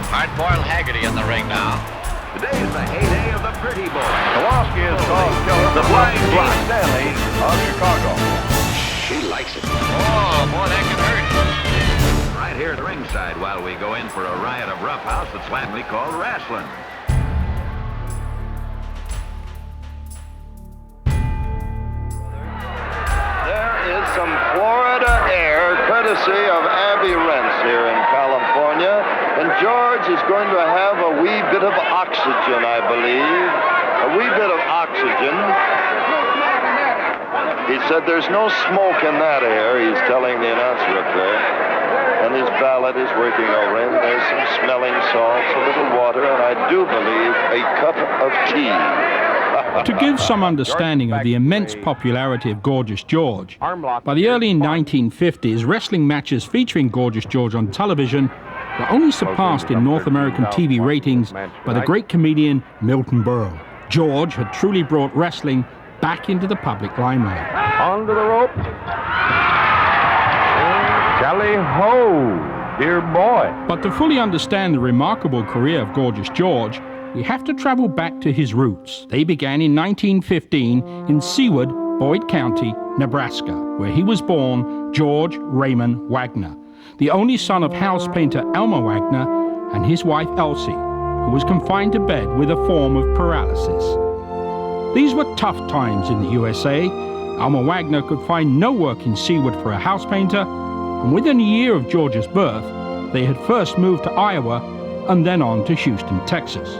Hard-boiled Haggerty in the ring now. Today's the heyday of the pretty boy. Kowalski is called killer The blind Gene Stanley of Chicago. She likes it. Oh, boy, that can hurt. Right here at ringside while we go in for a riot of roughhouse that's flatly called wrestling. There is some Florida air courtesy of Abby Rents here in California, and George is going to have a wee bit of oxygen, I believe. A wee bit of oxygen. He said there's no smoke in that air, he's telling the announcer up there. And his valet is working over him. There's some smelling salts, a little water, and I do believe a cup of tea. To give some understanding of the immense popularity of Gorgeous George, by the early 1950s, wrestling matches featuring Gorgeous George on television were only surpassed in North American TV ratings by the great comedian Milton Berle. George had truly brought wrestling back into the public limelight. Onto the rope. Tally ho, dear boy. But to fully understand the remarkable career of Gorgeous George, we have to travel back to his roots. They began in 1915 in Seward, Boyd County, Nebraska, where he was born George Raymond Wagner, the only son of house painter Elmer Wagner and his wife Elsie, who was confined to bed with a form of paralysis. These were tough times in the USA. Elmer Wagner could find no work in Seward for a house painter, and within a year of George's birth, they had first moved to Iowa and then on to Houston, Texas,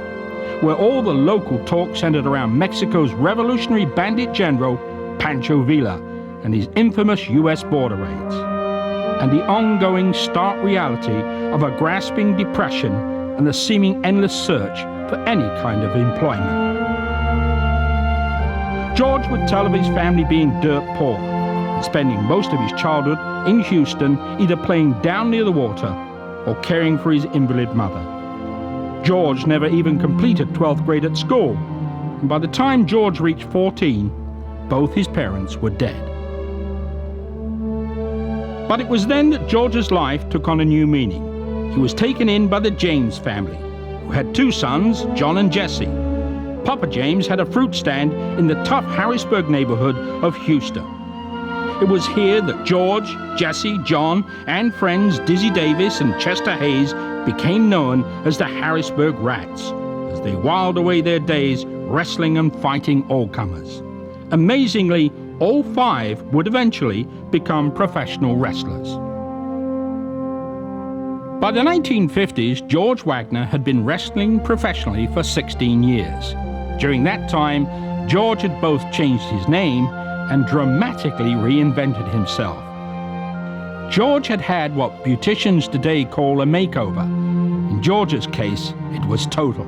where all the local talk centered around Mexico's revolutionary bandit general, Pancho Villa, and his infamous U.S. border raids, and the ongoing stark reality of a grasping depression and the seeming endless search for any kind of employment. George would tell of his family being dirt poor and spending most of his childhood in Houston either playing down near the water or caring for his invalid mother. George never even completed 12th grade at school, and by the time George reached 14, both his parents were dead. But it was then that George's life took on a new meaning. He was taken in by the James family, who had two sons, John and Jesse. Papa James had a fruit stand in the tough Harrisburg neighborhood of Houston. It was here that George, Jesse, John, and friends Dizzy Davis and Chester Hayes became known as the Harrisburg Rats, as they whiled away their days wrestling and fighting all-comers. Amazingly, all five would eventually become professional wrestlers. By the 1950s, George Wagner had been wrestling professionally for 16 years. During that time, George had both changed his name and dramatically reinvented himself. George had had what beauticians today call a makeover. In George's case, it was total.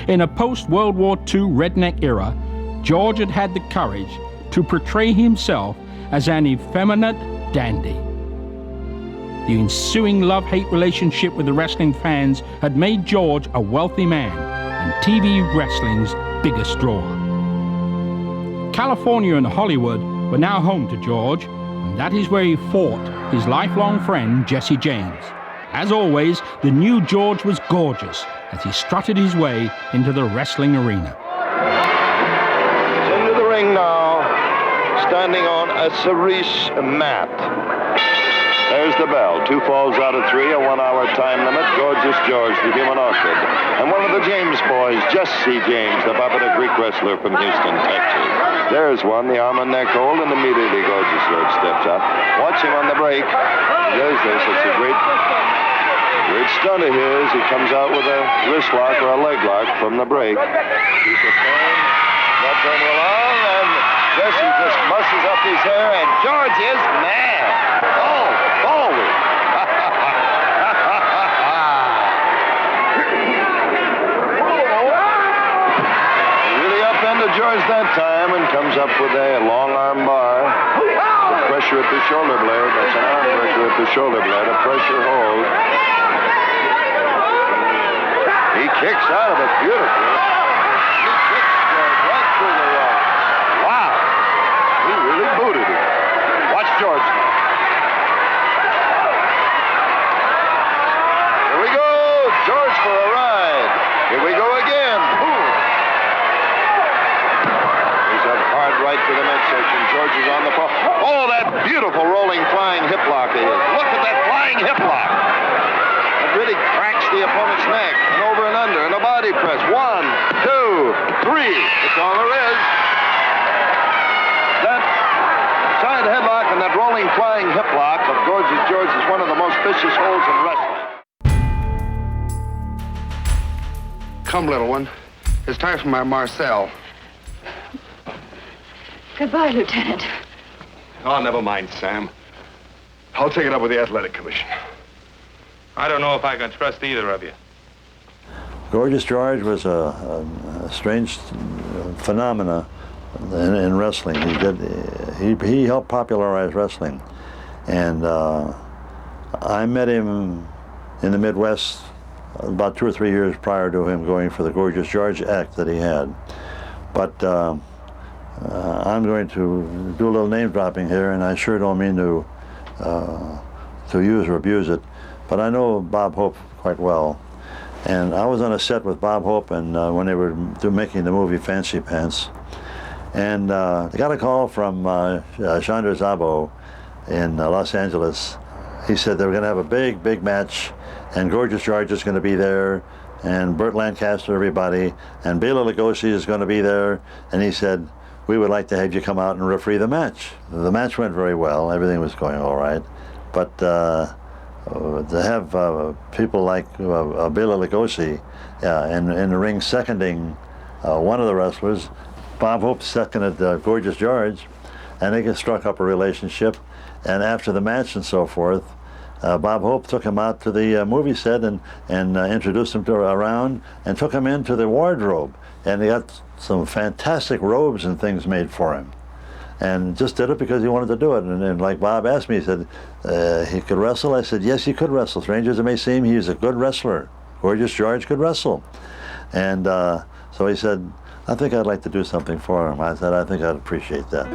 In a post-World War II redneck era, George had had the courage to portray himself as an effeminate dandy. The ensuing love-hate relationship with the wrestling fans had made George a wealthy man and TV wrestling's biggest draw. California and Hollywood were now home to George, and that is where he fought his lifelong friend Jesse James. As always, the new George was gorgeous as he strutted his way into the wrestling arena. He's into the ring now, standing on a cerise mat. There's the bell. 2 falls out of 3, a 1-hour time limit. Gorgeous George, the human orchid. And one of the James boys, Jesse James, the Baphomet Greek wrestler from Houston, Texas. There's one, the arm and neck hold, and immediately Gorgeous George steps up. Watch him on the break. There's this. It's a great stunt of his. He comes out with a wrist lock or a leg lock from the break. He's a turn, that turn along, and Jesse just muscles up his hair, and George is mad. Oh, forward. Really upended George that time and comes up with a long arm bar. The pressure at the shoulder blade. That's an arm breaker at the shoulder blade. A pressure hold. He kicks out of it beautifully. He kicks George right through the rope. Wow. He really booted him. Watch George. Here we go. to the midsection. George is on the pole. Oh, that beautiful rolling flying hip lock of his. Look at that flying hip lock. It really cracks the opponent's neck. And over and under, and a body press. 1, 2, 3. That's all there is. That side headlock and that rolling flying hip lock of Gorgeous George is one of the most vicious holds in wrestling. Come, little one. It's time for my Marcel. Goodbye, Lieutenant. Oh, never mind, Sam. I'll take it up with the Athletic Commission. I don't know if I can trust either of you. Gorgeous George was a strange phenomena in wrestling. He helped popularize wrestling, and I met him in the Midwest about 2 or 3 years prior to him going for the Gorgeous George act that he had. But I'm going to do a little name dropping here, and I sure don't mean to use or abuse it, but I know Bob Hope quite well. And I was on a set with Bob Hope and when they were making the movie Fancy Pants. And I got a call from Chandra Szabo in Los Angeles. He said they were going to have a big match, and Gorgeous George is going to be there, and Burt Lancaster, everybody, and Bela Lugosi is going to be there. And he said, we would like to have you come out and referee the match. The match went very well. Everything was going all right. But to have people like Bela Lugosi in the ring seconding one of the wrestlers, Bob Hope seconded Gorgeous George, and they struck up a relationship. And after the match and so forth, Bob Hope took him out to the movie set and introduced him around and took him into the wardrobe. And he got some fantastic robes and things made for him. And just did it because he wanted to do it. And like Bob asked me, he said, he could wrestle? I said, yes, he could wrestle. Strange as it may seem, he was a good wrestler. Gorgeous George could wrestle. And so he said, I think I'd like to do something for him. I said, I think I'd appreciate that.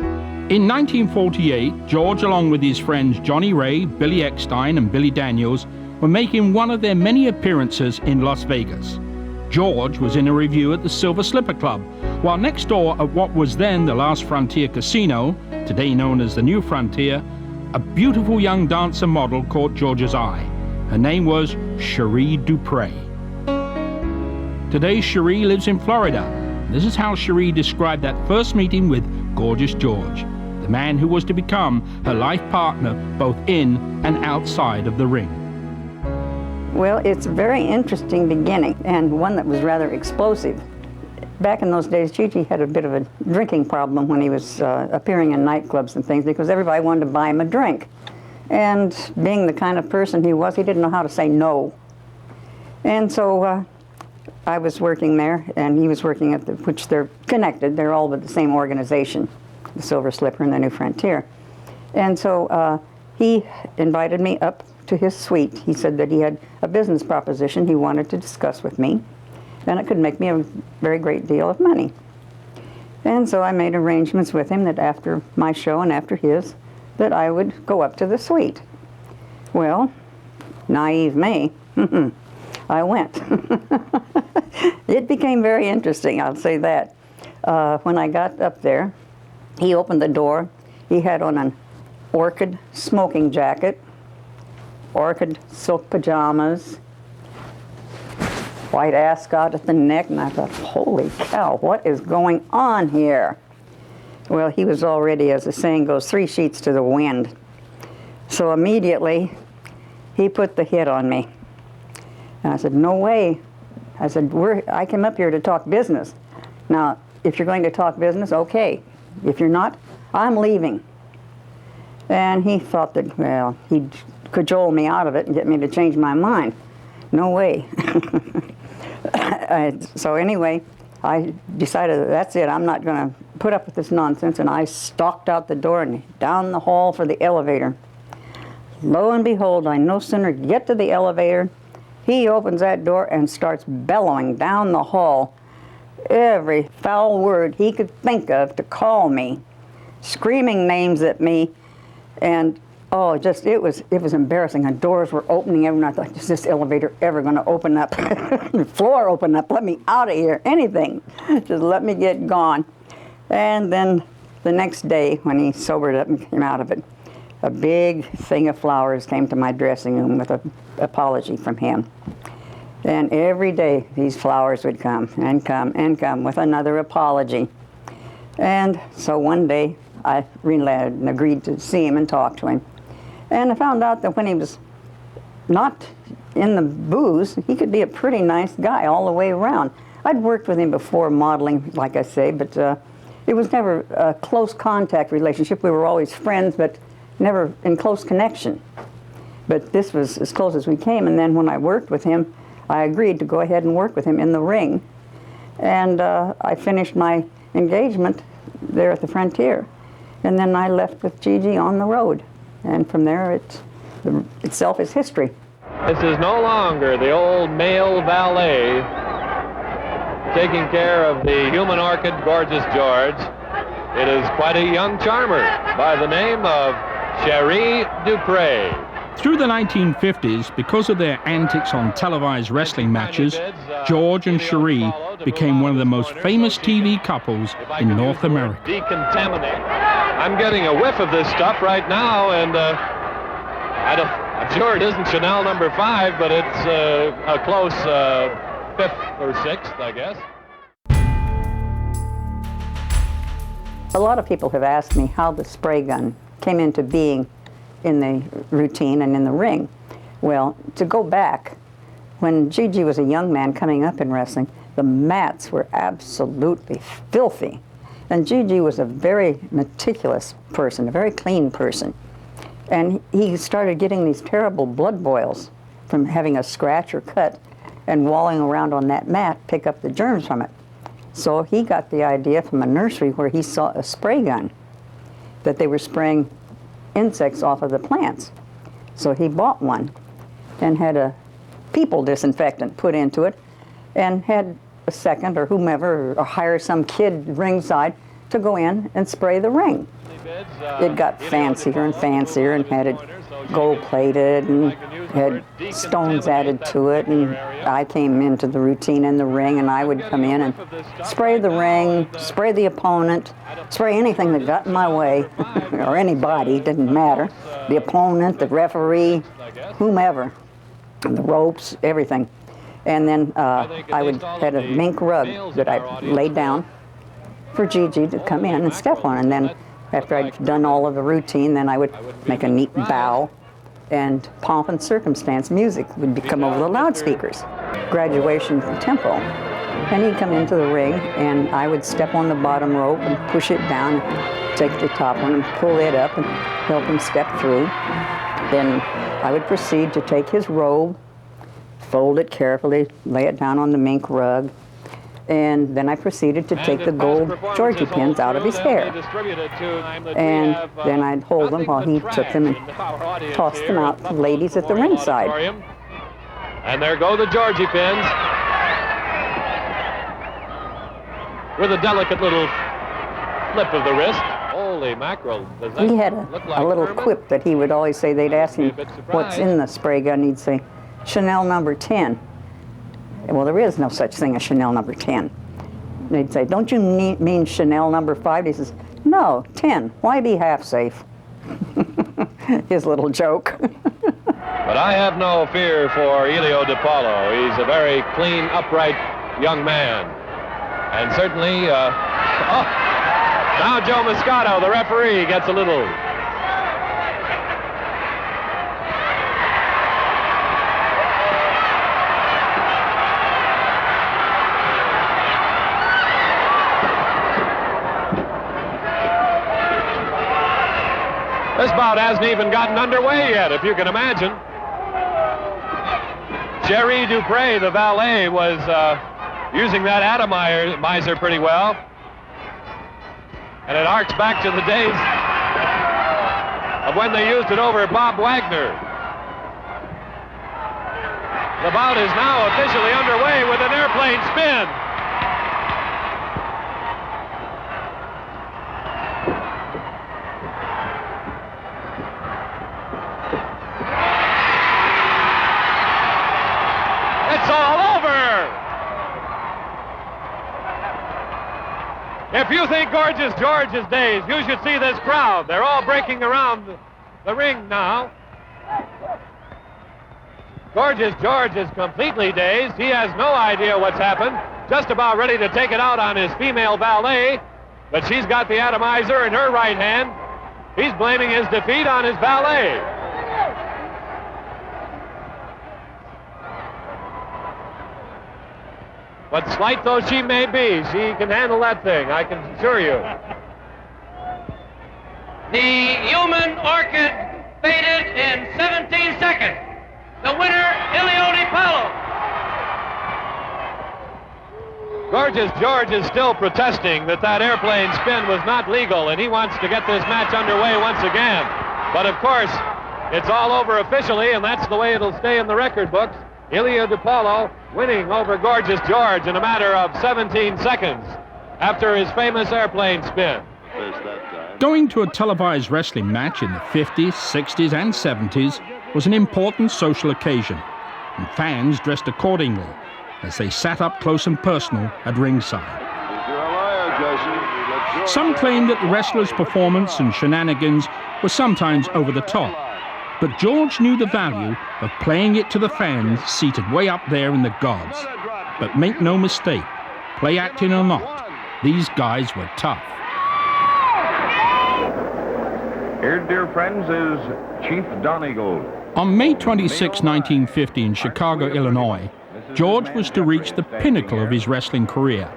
In 1948, George, along with his friends Johnny Ray, Billy Eckstein, and Billy Daniels, were making one of their many appearances in Las Vegas. George was in a review at the Silver Slipper Club, while next door at what was then the Last Frontier Casino, today known as the New Frontier, a beautiful young dancer model caught George's eye. Her name was Sheree DuPre. Today, Sheree lives in Florida. This is how Sheree described that first meeting with Gorgeous George, the man who was to become her life partner both in and outside of the ring. Well, it's a very interesting beginning, and one that was rather explosive. Back in those days, Gigi had a bit of a drinking problem when he was appearing in nightclubs and things, because everybody wanted to buy him a drink. And being the kind of person he was, he didn't know how to say no. And so I was working there, and he was working at which they're connected. They're all with the same organization, the Silver Slipper and the New Frontier. And so he invited me up to his suite. He said that he had a business proposition he wanted to discuss with me, and it could make me a very great deal of money. And so I made arrangements with him that after my show and after his, that I would go up to the suite. Well, naive me, I went. It became very interesting, I'll say that. When I got up there, he opened the door. He had on an orchid smoking jacket, orchid silk pajamas, white ascot at the neck, and I thought, holy cow, what is going on here? Well, he was already, as the saying goes, 3 sheets to the wind. So immediately, he put the hit on me. And I said, no way. I said, I came up here to talk business. Now, if you're going to talk business, okay. If you're not, I'm leaving. And he thought that, well, he'd cajole me out of it and get me to change my mind. No way. So anyway, I decided that that's it. I'm not going to put up with this nonsense, and I stalked out the door and down the hall for the elevator. Lo and behold, I no sooner get to the elevator, he opens that door and starts bellowing down the hall every foul word he could think of to call me, screaming names at me, and oh, just it was embarrassing. And doors were opening, and I thought, is this elevator ever going to open up? The floor open up, let me out of here, anything. Just let me get gone. And then The next day, when he sobered up and came out of it, a big thing of flowers came to my dressing room with an apology from him. And every day, these flowers would come and come and come with another apology. And so one day, I relented and agreed to see him and talk to him. And I found out that when he was not in the booze, he could be a pretty nice guy all the way around. I'd worked with him before modeling, like I say, but it was never a close contact relationship. We were always friends, but never in close connection. But this was as close as we came, and then when I worked with him, I agreed to go ahead and work with him in the ring. And I finished my engagement there at the Frontier. And then I left with Gigi on the road. And from there, itself is history. This is no longer the old male valet taking care of the human orchid, Gorgeous George. It is quite a young charmer by the name of Sheree DuPre. Through the 1950s, because of their antics on televised wrestling matches, George and Sheree became one of the most famous TV couples in North America. Decontaminate. I'm getting a whiff of this stuff right now, and I'm sure it isn't Chanel number 5, but it's a close 5th or 6th, I guess. A lot of people have asked me how the spray gun came into being in the routine and in the ring. Well, to go back, when Gigi was a young man coming up in wrestling, the mats were absolutely filthy. And Gigi was a very meticulous person, a very clean person. And he started getting these terrible blood boils from having a scratch or cut and walling around on that mat, pick up the germs from it. So he got the idea from a nursery where he saw a spray gun, that they were spraying insects off of the plants. So he bought one and had a people disinfectant put into it and had a second or whomever or hire some kid ringside to go in and spray the ring. It got fancier and fancier and had it gold-plated and had stones added to it, and I came into the routine in the ring, and I would come in and spray the ring, spray the opponent, spray anything that got in my way, or anybody, didn't matter. The opponent, the referee, whomever, the ropes, everything. And then I would had a mink rug that I laid down for Gigi to come in and step on, and then after I'd done all of the routine, then I would make a neat bow, and pomp and circumstance music would come over the loudspeakers. Graduation tempo. And he'd come into the ring, and I would step on the bottom rope and push it down, and take the top one and pull it up and help him step through. Then I would proceed to take his robe, fold it carefully, lay it down on the mink rug, and then I proceeded to take the gold Georgie pins out of his hair. And then I'd hold them while he took them and tossed them out to ladies at the ringside. And there go the Georgie pins with a delicate little flip of the wrist. Holy mackerel. Does that he had look like a little Herman? quip that he would always say. They'd ask him what's in the spray gun. He'd say, Chanel number 10. Well, there is no such thing as Chanel number 10. They'd say, don't you mean Chanel number 5? He says, no, 10. Why be half safe? His little joke. But I have no fear for Elio DiPaolo. He's a very clean, upright young man. And certainly, now Joe Moscato, the referee, gets a little... This bout hasn't even gotten underway yet, if you can imagine. Sheree DuPre, the valet, was using that atomizer pretty well. And it harks back to the days of when they used it over Bob Wagner. The bout is now officially underway with an airplane spin. If you think Gorgeous George is dazed, you should see this crowd. They're all breaking around the ring now. Gorgeous George is completely dazed. He has no idea what's happened. Just about ready to take it out on his female valet, but she's got the atomizer in her right hand. He's blaming his defeat on his valet. But slight though she may be, she can handle that thing, I can assure you. The human orchid faded in 17 seconds. The winner, Ilio DiPaolo. Gorgeous George is still protesting that airplane spin was not legal, and he wants to get this match underway once again. But of course, it's all over officially, and that's the way it'll stay in the record books. Ilio DiPaolo winning over Gorgeous George in a matter of 17 seconds after his famous airplane spin. Going to a televised wrestling match in the 50s, 60s, and 70s was an important social occasion, and fans dressed accordingly as they sat up close and personal at ringside. Some claimed that the wrestlers' performance and shenanigans were sometimes over the top, but George knew the value of playing it to the fans seated way up there in the gods. But make no mistake, play acting or not, these guys were tough. Here, dear friends, is Chief Don Eagle. On May 26, 1950 in Chicago, Illinois, George was to reach the pinnacle of his wrestling career,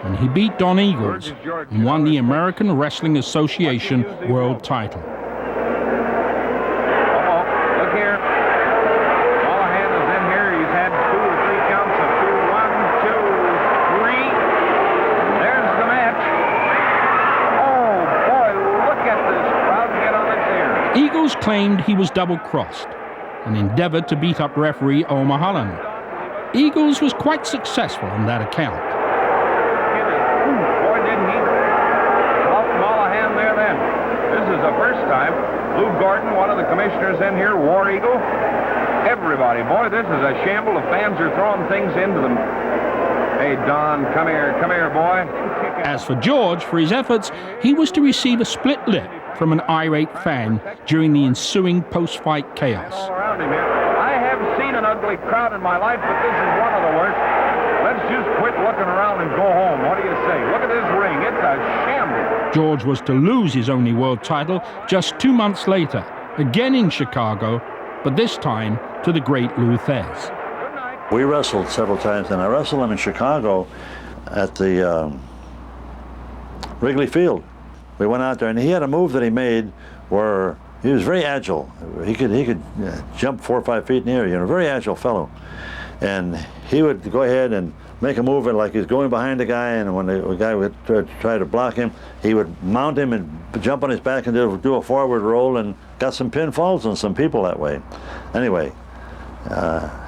and he beat Don Eagles and won the American Wrestling Association world title. Look here. Callahan is in here. He's had 2 or 3 counts of 2, 1, 2, 3. There's the match. Oh, boy, look at this crowd get on its ear. Eagles claimed he was double-crossed and endeavored to beat up referee Omar Holland. Eagles was quite successful on that account. Boy, didn't he help Callahan there then. This is the first time Lou Gordon, one of the commissioners in here, War Eagle. Everybody, boy, this is a shamble. The fans are throwing things into them. Hey, Don, come here, boy. As for George, for his efforts, he was to receive a split lip from an irate fan during the ensuing post-fight chaos. All around him here. I have seen an ugly crowd in my life, but this is one of the worst. Let's just quit looking around and go home. What do you say? Look at this ring. It's a shambles. George was to lose his only world title just 2 months later, again in Chicago, but this time to the great Lou Thez. We wrestled several times, and I wrestled him in Chicago at the Wrigley Field. We went out there, and he had a move that he made where he was very agile. He could jump 4 or 5 feet in the air, very agile fellow. And he would go ahead and make a move like he's going behind the guy, and when the guy would try to block him, he would mount him and jump on his back and do a forward roll, and got some pinfalls on some people that way. Anyway,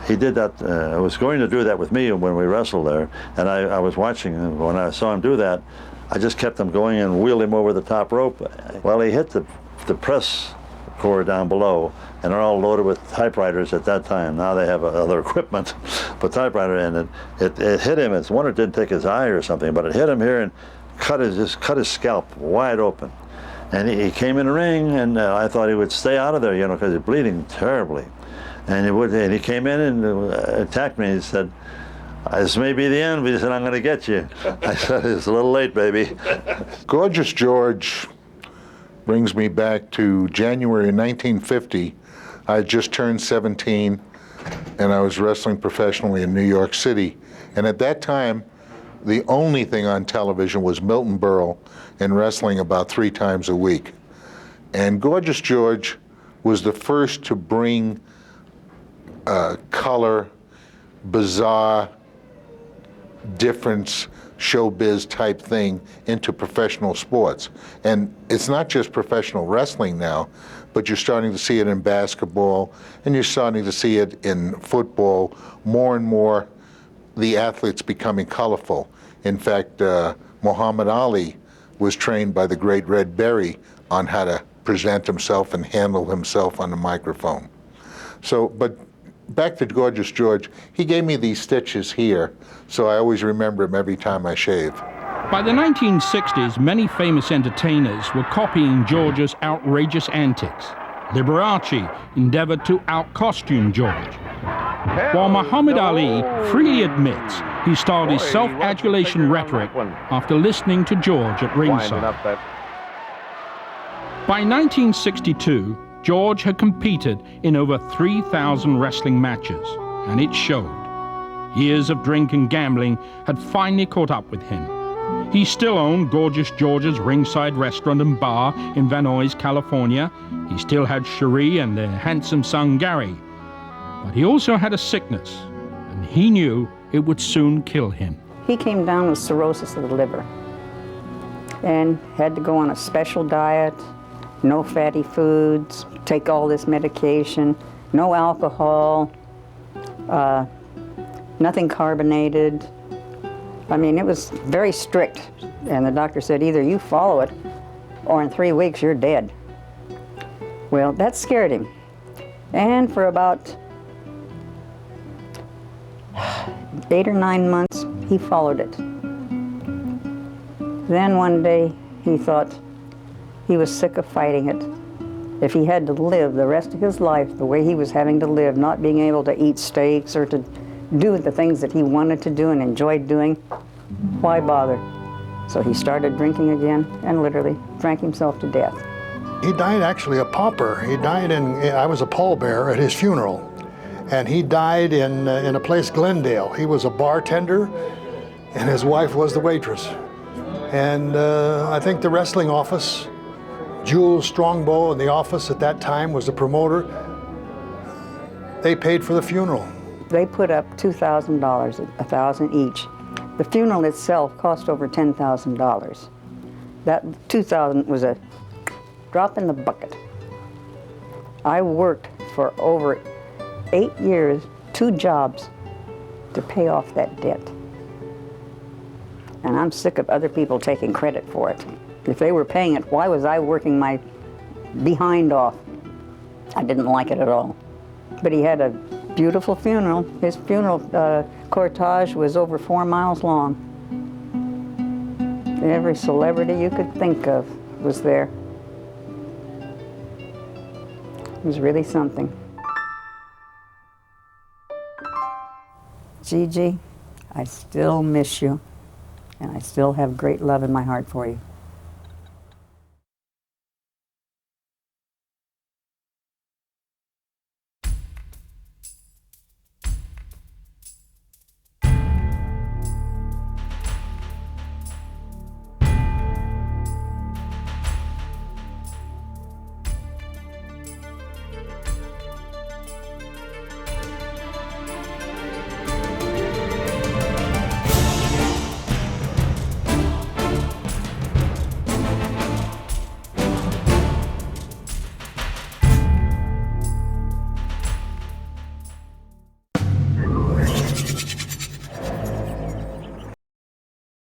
he did that. Was going to do that with me when we wrestled there, and I was watching, and when I saw him do that, I just kept him going and wheeled him over the top rope. Well, he hit the press corps down below, and they're all loaded with typewriters at that time. Now they have other equipment, but typewriter, and it hit him. It's wonder it didn't take his eye or something, but it hit him here and cut his scalp wide open. And he came in the ring, and I thought he would stay out of there, because he's bleeding terribly. And he came in and attacked me. He said, "This may be the end," but he said, "I'm going to get you." I said, "It's a little late, baby." Gorgeous George brings me back to January 1950. I had just turned 17, and I was wrestling professionally in New York City. And at that time, the only thing on television was Milton Berle and wrestling about 3 times a week. And Gorgeous George was the first to bring color, bizarre, difference, showbiz type thing into professional sports. And it's not just professional wrestling now, but you're starting to see it in basketball, and you're starting to see it in football. More and more, the athletes becoming colorful. In fact, Muhammad Ali was trained by the great Red Berry on how to present himself and handle himself on the microphone. So, but back to Gorgeous George, he gave me these stitches here, so I always remember him every time I shave. By the 1960s, many famous entertainers were copying George's outrageous antics. Liberace endeavored to out-costume George, while Muhammad Ali freely admits he styled his self-adulation rhetoric after listening to George at ringside. By 1962, George had competed in over 3,000 wrestling matches, and it showed. Years of drink and gambling had finally caught up with him. He still owned Gorgeous George's ringside restaurant and bar in Van Nuys, California. He still had Sheree and their handsome son Gary. But he also had a sickness, and he knew it would soon kill him. He came down with cirrhosis of the liver and had to go on a special diet, no fatty foods, take all this medication, no alcohol, nothing carbonated. I mean, it was very strict, and the doctor said either you follow it or in 3 weeks you're dead. Well, that scared him, and for about 8 or 9 months he followed it. Then one day he thought he was sick of fighting it. If he had to live the rest of his life the way he was having to live, not being able to eat steaks or to do the things that he wanted to do and enjoyed doing, why bother? So he started drinking again and literally drank himself to death. He died actually a pauper. He died I was a pallbearer at his funeral. And he died in a place, Glendale. He was a bartender and his wife was the waitress. And I think the wrestling office, Jules Strongbow in the office at that time was the promoter, they paid for the funeral. They put up $2,000, $1,000 each. The funeral itself cost over $10,000. That $2,000 was a drop in the bucket. I worked for over 8 years, 2 jobs, to pay off that debt. And I'm sick of other people taking credit for it. If they were paying it, why was I working my behind off? I didn't like it at all. But he had a beautiful funeral. His funeral cortege was over 4 miles long. Every celebrity you could think of was there. It was really something. Gigi, I still miss you, and I still have great love in my heart for you.